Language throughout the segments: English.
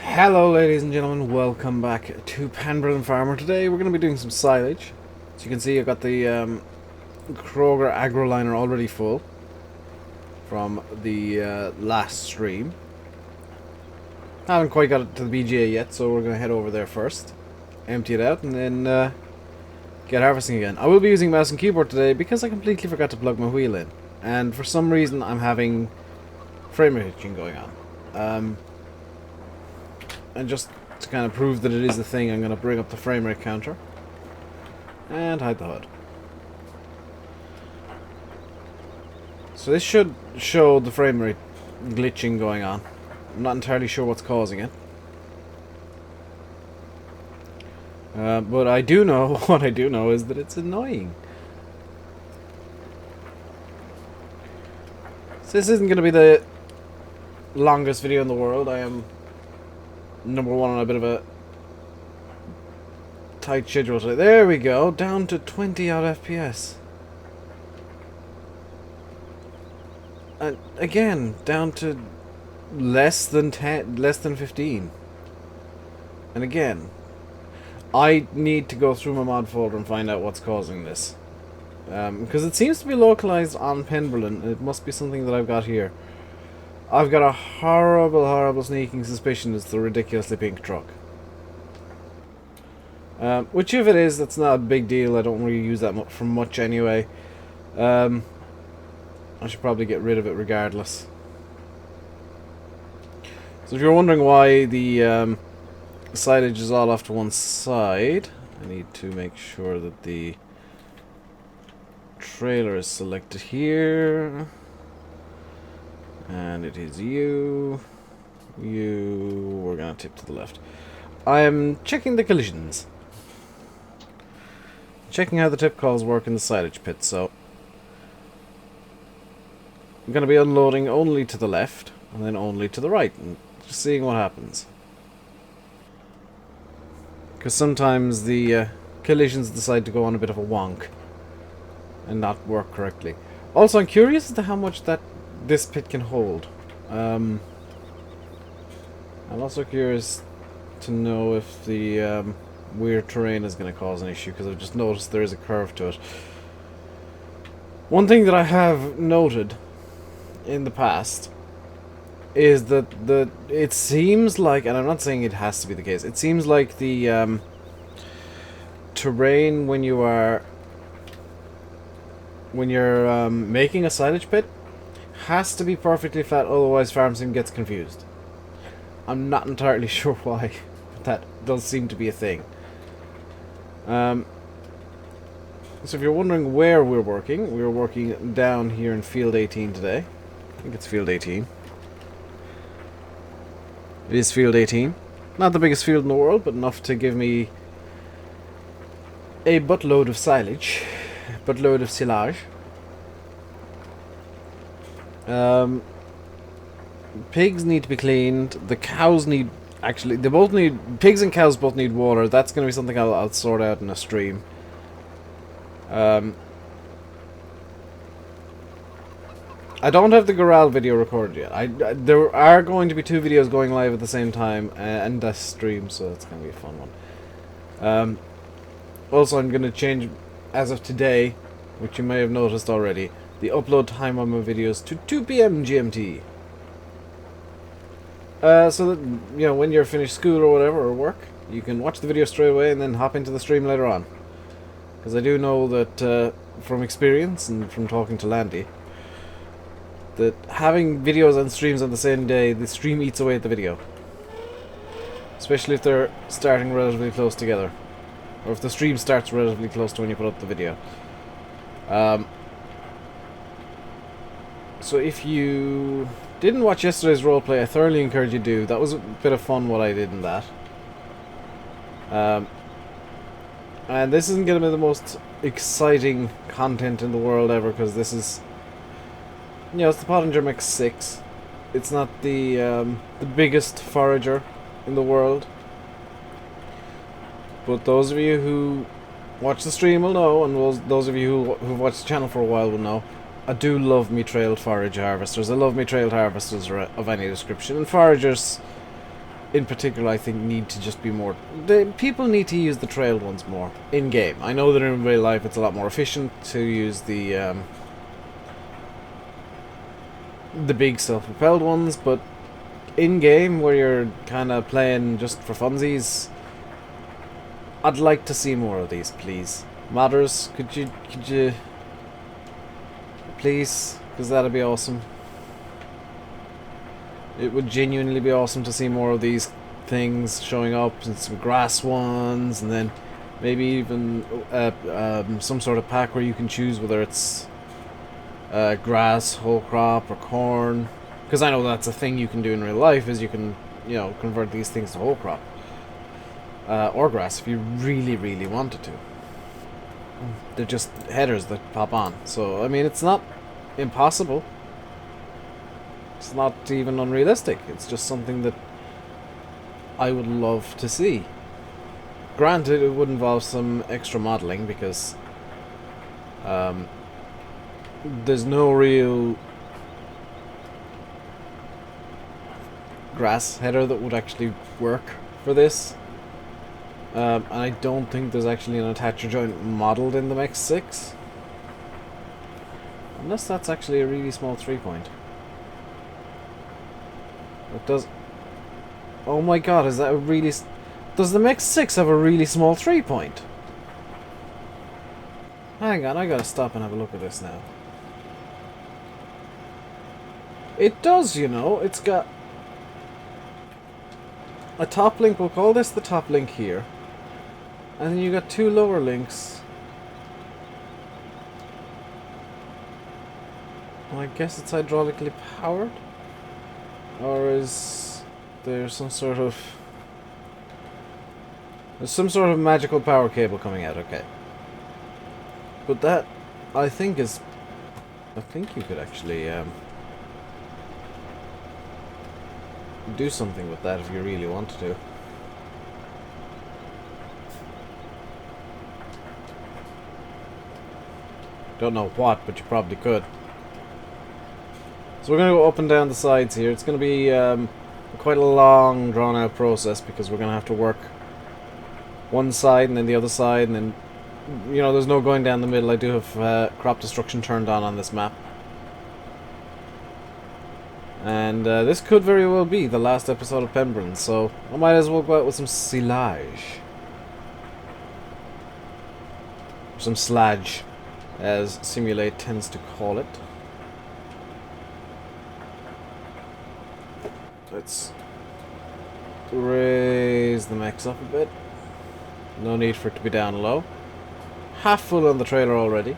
Hello ladies and gentlemen, welcome back to Penberlan Farm. Today we're going to be doing some silage. As you can see, I've got the Kroger agro liner already full from the last stream. Haven't quite got it to the BGA yet, so we're going to head over there first, empty it out, and then get harvesting again. I will be using mouse and keyboard today because I completely forgot to plug my wheel in, and for some reason I'm having frame rate hitching going on. And just to kind of prove that it is a thing, I'm going to bring up the frame rate counter and hide the HUD. So this should show the frame rate glitching going on. I'm not entirely sure what's causing it. But I do know, what I do know is that it's annoying. So this isn't going to be the longest video in the world. I am number one on a bit of a tight schedule today. There we go, down to 20 odd FPS. And again, down to less than 15. And again, I need to go through my mod folder and find out what's causing this. Because it seems to be localized on Penberlan. It must be something that I've got here. I've got a horrible sneaking suspicion it's the ridiculously pink truck. Which if it is, that's not a big deal. I don't really use that for much anyway. I should probably get rid of it regardless. So if you're wondering why the silage is all off to one side, I need to make sure that the trailer is selected here. And it is you. We're gonna tip to the left. I'm checking the collisions. Checking how the tip calls work in the silage pit, so I'm gonna be unloading only to the left and then only to the right and just seeing what happens. Because sometimes the collisions decide to go on a bit of a wonk and not work correctly. Also, I'm curious as to how much this pit can hold. I'm also curious to know if the weird terrain is going to cause an issue, because I've just noticed there is a curve to it. One thing that I have noted in the past is that it seems like, and I'm not saying it has to be the case, it seems like the terrain when you're making a silage pit has to be perfectly flat, otherwise FarmSim gets confused. I'm not entirely sure why, but that does seem to be a thing. So if you're wondering where we're working down here in field 18 today. I think it's field 18. It is field 18. Not the biggest field in the world, but enough to give me a buttload of silage. Buttload of silage. Pigs need to be cleaned. The cows need, actually, pigs and cows both need water. That's going to be something I'll sort out in a stream. I don't have the Goral video recorded yet. There are going to be 2 videos going live at the same time, and a stream, so that's going to be a fun one. Also, I'm going to change, as of today, which you may have noticed already, the upload time on my videos to 2 PM GMT. So that, you know, when you're finished school or whatever, or work, you can watch the video straight away and then hop into the stream later on. Because I do know that, from experience and from talking to Landy, that having videos and streams on the same day, the stream eats away at the video. Especially if they're starting relatively close together. Or if the stream starts relatively close to when you put up the video. So if you didn't watch yesterday's roleplay, I thoroughly encourage you to do. That was a bit of fun what I did in that. And this isn't going to be the most exciting content in the world ever, because this is, you know, it's the Pottinger Mix 6. It's not the biggest forager in the world. But those of you who watch the stream will know, and those of you who've watched the channel for a while will know, I do love me trailed forage harvesters. I love me trailed harvesters of any description. And foragers in particular, I think need to just be more... people need to use the trailed ones more in-game. I know that in real life it's a lot more efficient to use the big self-propelled ones, but in-game, where you're kind of playing just for funsies, I'd like to see more of these, please. Modders, could you please? Because that'd be awesome. It would genuinely be awesome to see more of these things showing up, and some grass ones, and then maybe even some sort of pack where you can choose whether it's grass, whole crop, or corn. Because I know that's a thing you can do in real life, is you can, you know, convert these things to whole crop. Or grass if you really, really wanted to. They're just headers that pop on. So, I mean, it's not impossible. It's not even unrealistic. It's just something that I would love to see. Granted, it would involve some extra modeling because there's no real grass header that would actually work for this. And I don't think there's actually an attacher joint modeled in the Mech 6. Unless that's actually a really small 3-point. It does... Oh my god, is that a really... Does the Mech 6 have a really small 3-point? Hang on, I gotta stop and have a look at this now. It does, you know. It's got a top link. We'll call this the top link here. And then you got two lower links. Well, I guess it's hydraulically powered? Or is there some sort of... There's some sort of magical power cable coming out, okay. But that, I think is... I think you could actually do something with that if you really wanted to. Don't know what, but you probably could. So we're going to go up and down the sides here. It's going to be quite a long, drawn-out process because we're going to have to work one side and then the other side, and then, you know, there's no going down the middle. I do have crop destruction turned on this map. And this could very well be the last episode of Penberlan, so I might as well go out with some silage. Some sludge, as Simulate tends to call it. Let's raise the mechs up a bit. No need for it to be down low. Half full on the trailer already.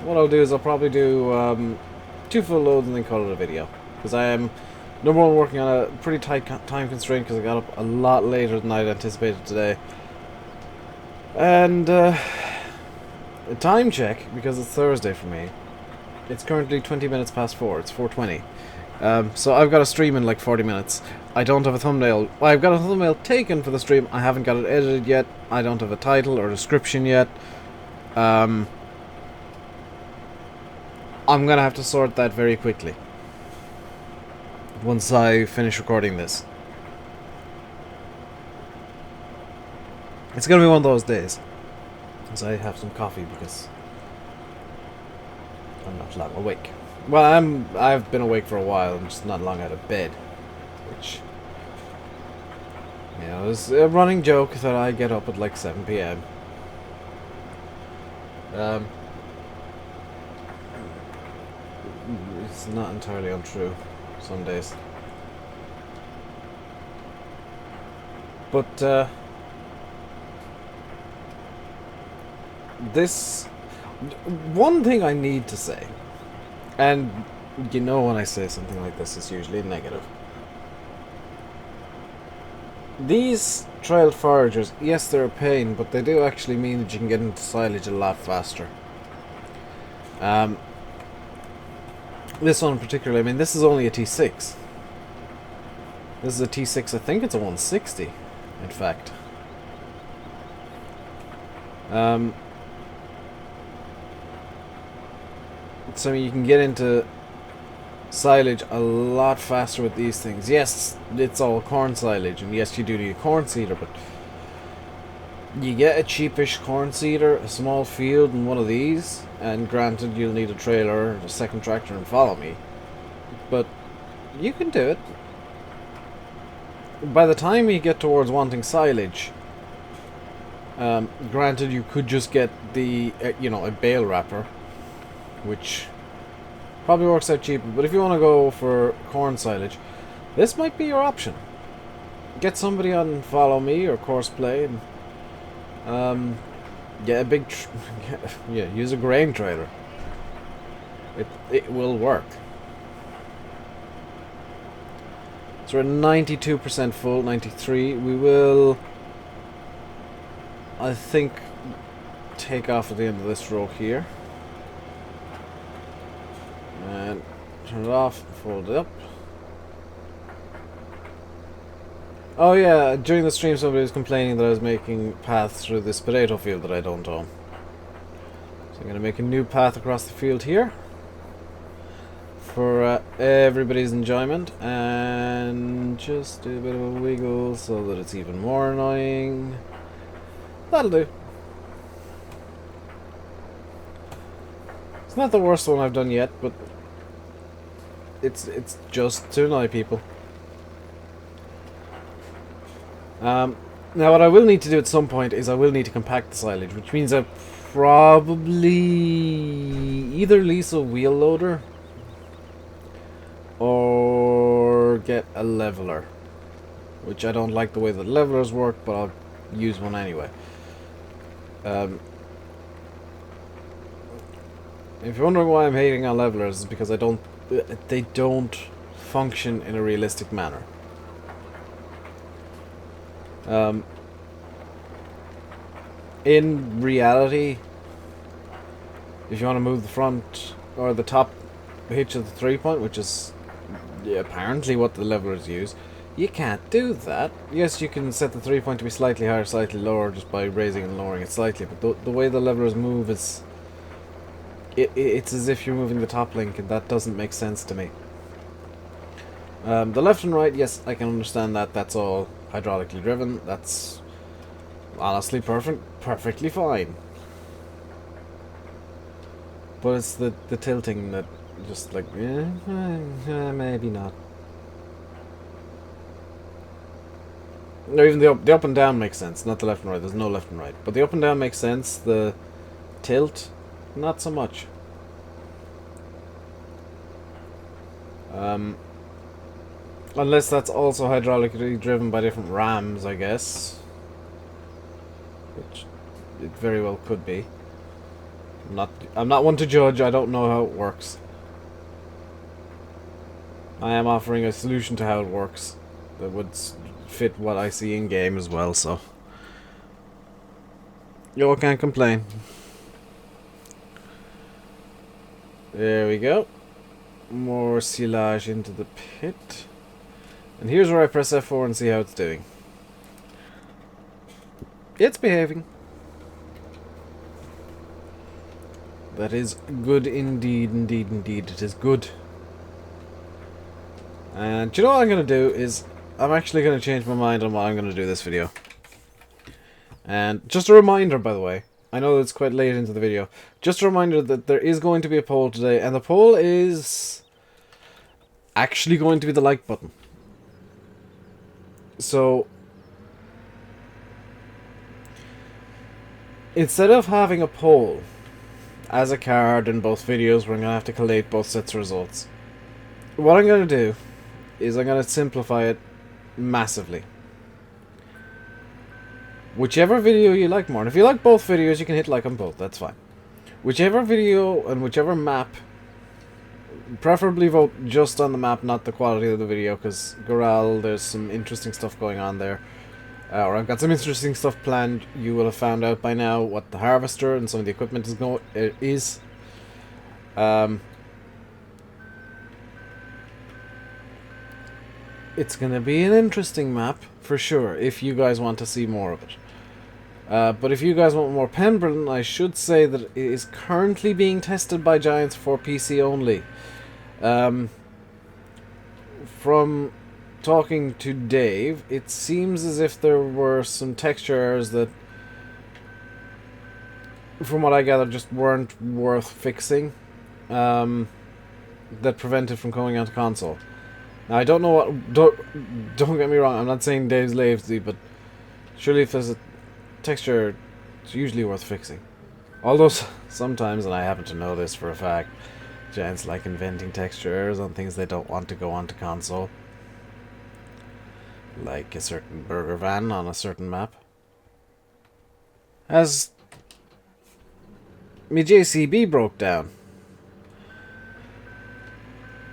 What I'll do is I'll probably do 2 full loads and then call it a video. Because I am, number one, working on a pretty tight time constraint because I got up a lot later than I'd anticipated today. And a time check, because it's Thursday for me. It's currently 20 minutes past 4. It's 4:20. So I've got a stream in like 40 minutes. I don't have a thumbnail. Well, I've got a thumbnail taken for the stream. I haven't got it edited yet. I don't have a title or description yet. I'm gonna have to sort that very quickly once I finish recording this. It's gonna be one of those days as I have some coffee because I'm not long awake. Well, I've been awake for a while. I'm just not long out of bed, which, you know, is a running joke that I get up at like 7 p.m. It's not entirely untrue some days. But this one thing I need to say, and you know when I say something like this it's usually negative. These trailed foragers, yes, they're a pain, but they do actually mean that you can get into silage a lot faster. This one in particular, I mean, this is only a T6. This is a T6, I think it's a 160, in fact. So you can get into silage a lot faster with these things. Yes, it's all corn silage, and yes, you do need a corn seeder, but you get a cheapish corn seeder, a small field, and one of these, and granted, you'll need a trailer, a second tractor, and follow me, but you can do it. By the time you get towards wanting silage, granted, you could just get the, a bale wrapper, which probably works out cheaper, but if you want to go for corn silage, this might be your option. Get somebody on Follow Me or Courseplay and get a big use a grain trailer. It will work. So we're 92% full, 93. We will, I think, take off at the end of this row here. And turn it off, fold it up. Oh yeah, during the stream somebody was complaining that I was making paths through this potato field that I don't own. So I'm going to make a new path across the field here for everybody's enjoyment, and just do a bit of a wiggle so that it's even more annoying. That'll do. It's not the worst one I've done yet, but it's just to annoy people. Now what I will need to do at some point is I will need to compact the silage, which means I probably either lease a wheel loader or get a leveler, which I don't like the way the levelers work, but I'll use one anyway. If you're wondering why I'm hating on levelers, it's because they don't function in a realistic manner. In reality, if you want to move the front or the top hitch of the 3-point, which is apparently what the levelers use, you can't do that. Yes, you can set the 3-point to be slightly higher, slightly lower just by raising and lowering it slightly, but the way the levelers move is it's as if you're moving the top link, and that doesn't make sense to me. The left and right, yes, I can understand that. That's all hydraulically driven. That's honestly perfectly fine. But it's the tilting that just like, maybe not. No, even the up and down makes sense, not the left and right. There's no left and right. But the up and down makes sense. The tilt, not so much. Unless that's also hydraulically driven by different rams, I guess. Which it very well could be. I'm not one to judge, I don't know how it works. I am offering a solution to how it works that would fit what I see in game as well, so you can't complain. There we go. More silage into the pit. And here's where I press F4 and see how it's doing. It's behaving. That is good indeed, indeed. It is good. And do you know what I'm going to do is I'm actually going to change my mind on what I'm going to do this video. And just a reminder, by the way, I know it's quite late into the video. Just a reminder that there is going to be a poll today, and the poll is actually going to be the like button. So, instead of having a poll as a card in both videos where I'm going to have to collate both sets of results, what I'm going to do is I'm going to simplify it massively. Whichever video you like more, and if you like both videos, you can hit like on both, that's fine. Whichever video and whichever map, preferably vote just on the map, not the quality of the video, because Goral, there's some interesting stuff going on there. Or I've got some interesting stuff planned. You will have found out by now what the harvester and some of the equipment is. It's going to be an interesting map, for sure, if you guys want to see more of it. But if you guys want more Penberlan, I should say that it is currently being tested by Giants for PC only. from talking to Dave, it seems as if there were some texture errors that, from what I gather, just weren't worth fixing, that prevented from going onto console. Now, I don't know what... Don't get me wrong, I'm not saying Dave's lazy, but surely if there's a texture, it's usually worth fixing. Although, sometimes, and I happen to know this for a fact, giants like inventing texture errors on things they don't want to go onto console. Like a certain burger van on a certain map. As my JCB broke down.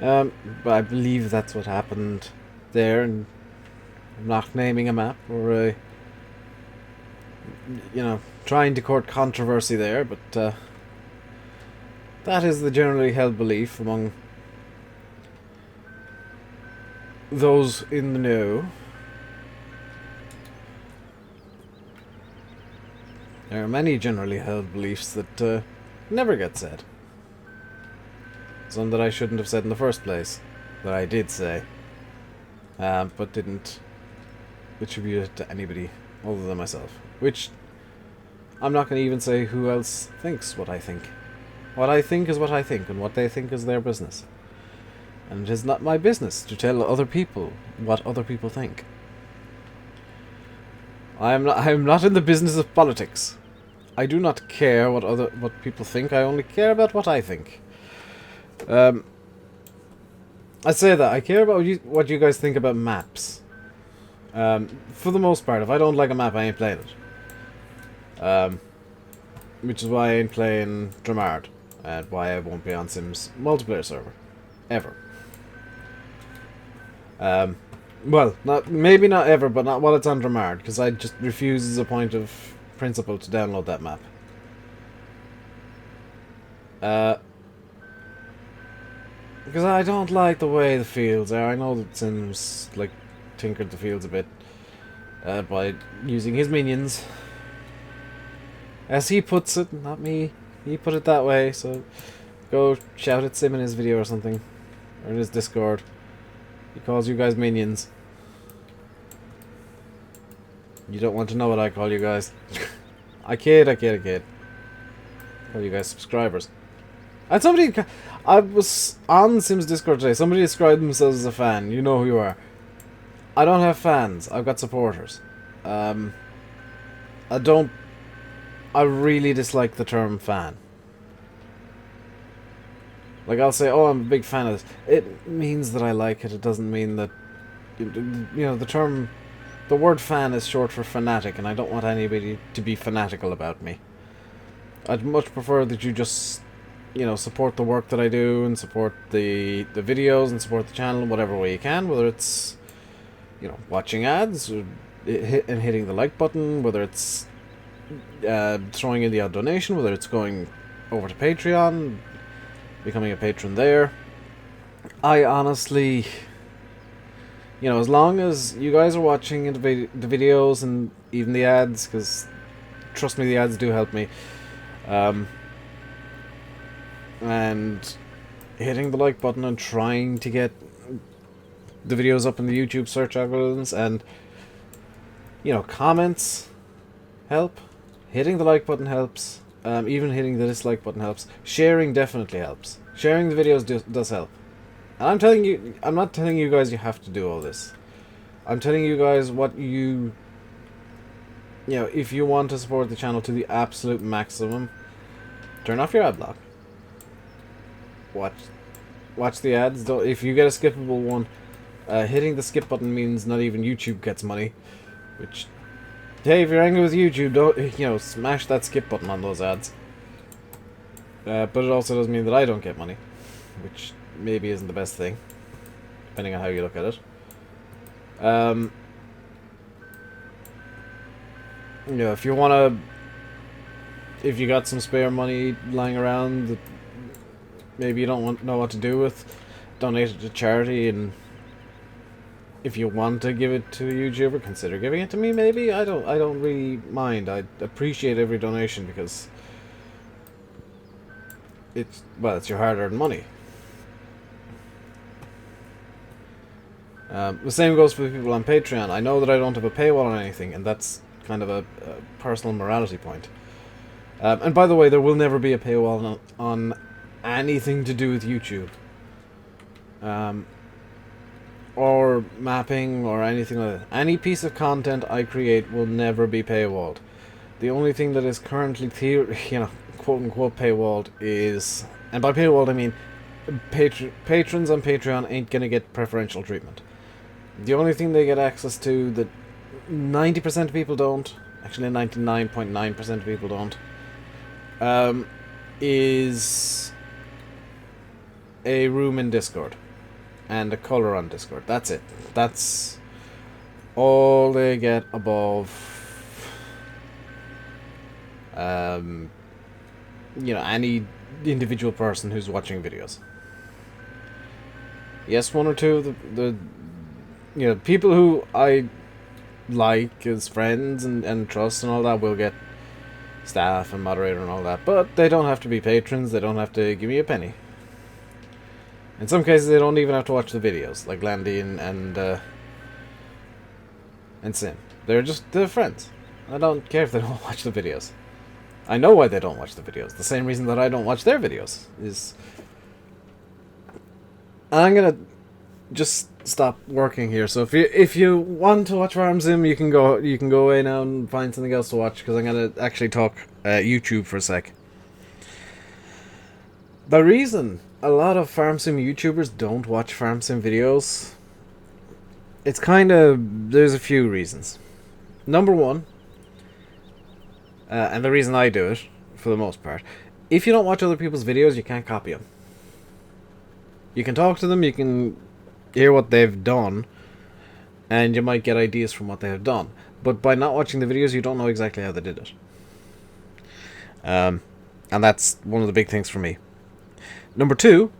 But I believe that's what happened there, and I'm not naming a map or trying to court controversy there, but that is the generally held belief among those in the know. There are many generally held beliefs that never get said. Some that I shouldn't have said in the first place, that I did say, but didn't attribute it to anybody other than myself. Which, I'm not going to even say who else thinks what I think. What I think is what I think, and what they think is their business. And it is not my business to tell other people what other people think. I am not in the business of politics. I do not care what people think, I only care about what I think. I say that, I care about what you guys think about maps. For the most part, if I don't like a map, I ain't playing it. Which is why I ain't playing Dramard, and why I won't be on Sims multiplayer server. Ever. Well, maybe not ever, but not while it's on Dramard, because I just refuse as a point of principle to download that map. Because I don't like the way the fields are. I know that Sims like tinkered the fields a bit by using his minions. As he puts it, not me. He put it that way, so go shout at Sim in his video or something. Or in his Discord. He calls you guys minions. You don't want to know what I call you guys. I kid. Call you guys subscribers. And somebody... I was on Sims Discord today. Somebody described themselves as a fan. You know who you are. I don't have fans. I've got supporters. I really dislike the term fan. Like, I'll say, oh, I'm a big fan of this. It means that I like it. It doesn't mean that... the word fan is short for fanatic, and I don't want anybody to be fanatical about me. I'd much prefer that you just... support the work that I do, and support the videos, and support the channel in whatever way you can, whether it's, watching ads, or hitting the like button, whether it's throwing in the odd donation, whether it's going over to Patreon, becoming a patron there. I honestly, as long as you guys are watching the videos, and even the ads, because, trust me, the ads do help me, and hitting the like button and trying to get the videos up in the YouTube search algorithms, and comments help. Hitting the like button helps. Even hitting the dislike button helps. Sharing definitely helps. Sharing the videos does help. And I'm not telling you guys you have to do all this. I'm telling you guys what if you want to support the channel to the absolute maximum, turn off your ad block. Watch the ads. If you get a skippable one, hitting the skip button means not even YouTube gets money. Which, hey, if you're angry with YouTube, don't smash that skip button on those ads. But it also does mean that I don't get money, which maybe isn't the best thing, depending on how you look at it. If you got some spare money lying around that maybe you don't know what to do with, donate it to charity, and if you want to give it to a YouTuber, consider giving it to me, maybe. I don't really mind. I appreciate every donation, because it's your hard-earned money. The same goes for the people on Patreon. I know that I don't have a paywall on anything, and that's kind of a personal morality point. And by the way, there will never be a paywall on anything to do with YouTube. Or mapping, or anything like that. Any piece of content I create will never be paywalled. The only thing that is currently, quote-unquote paywalled is... And by paywalled, I mean patrons on Patreon ain't gonna get preferential treatment. The only thing they get access to that 90% of people don't, actually 99.9% of people don't, is a room in Discord and a color on Discord. That's it. That's all they get above any individual person who's watching videos. Yes, one or two of the people who I like as friends and trust and all that will get staff and moderator and all that, but they don't have to be patrons. They don't have to give me a penny. In some cases, they don't even have to watch the videos, like Landy and Sim. They're friends. I don't care if they don't watch the videos. I know why they don't watch the videos. The same reason that I don't watch their videos is... I'm gonna just stop working here. So if you want to watch Farm Sim, you can go away now and find something else to watch, because I'm gonna actually talk YouTube for a sec. The reason a lot of Farm Sim YouTubers don't watch Farm Sim videos, it's there's a few reasons. Number one, and the reason I do it, for the most part, if you don't watch other people's videos, you can't copy them. You can talk to them, you can hear what they've done, and you might get ideas from what they have done. But by not watching the videos, you don't know exactly how they did it. And that's one of the big things for me. Number two,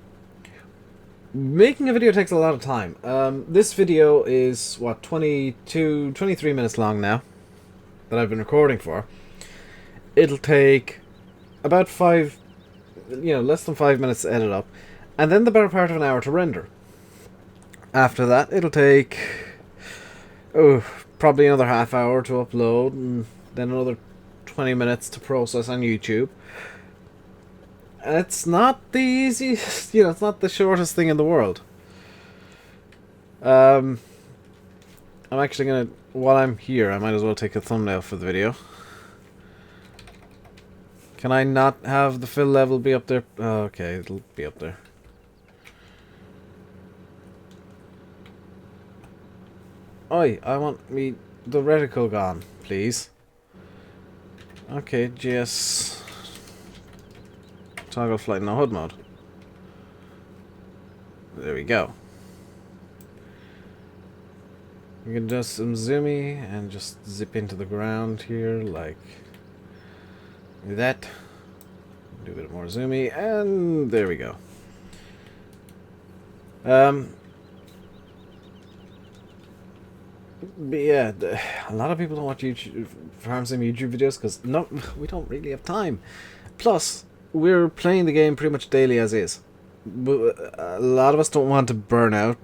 making a video takes a lot of time. This video is, 23 minutes long now, that I've been recording for. It'll take about less than 5 minutes to edit up, and then the better part of an hour to render. After that, it'll take probably another half hour to upload, and then another 20 minutes to process on YouTube. It's not the easiest, it's not the shortest thing in the world. I'm actually gonna, while I'm here, I might as well take a thumbnail for the video. Can I not have the fill level be up there? Oh, okay, it'll be up there. Oi, I want the reticle gone, please. Okay, GS toggle flight no HUD mode. There we go. We can do some zoomy and just zip into the ground here, like that. Do a bit more zoomy, and there we go. But yeah, a lot of people don't watch Farm Sim YouTube videos because we don't really have time. Plus, we're playing the game pretty much daily as is. A lot of us don't want to burn out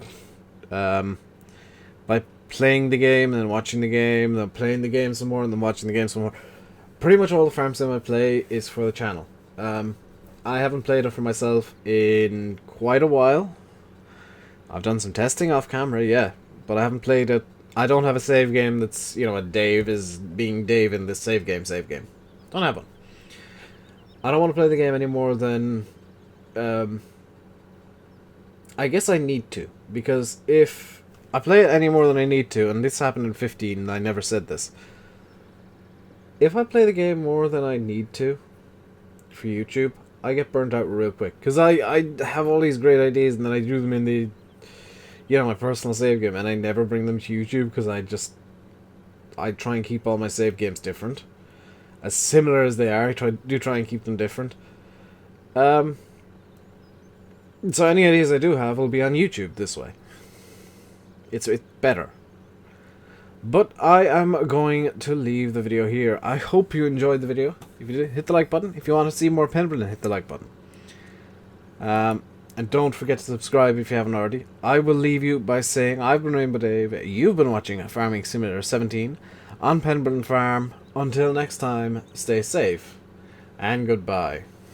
by playing the game and then watching the game, then playing the game some more, and then watching the game some more. Pretty much all the Farm Sim I play is for the channel. I haven't played it for myself in quite a while. I've done some testing off camera, yeah, but I haven't played it. I don't have a save game that's, a Dave is being Dave in this save game. Don't have one. I don't want to play the game any more than... I guess I need to. Because if I play it any more than I need to, and this happened in 15, and I never said this. If I play the game more than I need to for YouTube, I get burnt out real quick. Because I have all these great ideas, and then I do them in the... my personal save game, and I never bring them to YouTube because I try and keep all my save games different. As similar as they are, I try and keep them different. So any ideas I do have will be on YouTube this way. It's better. But I am going to leave the video here. I hope you enjoyed the video. If you did, hit the like button. If you want to see more Penberlan, hit the like button. And don't forget to subscribe if you haven't already. I will leave you by saying I've been RainbowDave. You've been watching Farming Simulator 17 on Penberlan Farm. Until next time, stay safe and goodbye.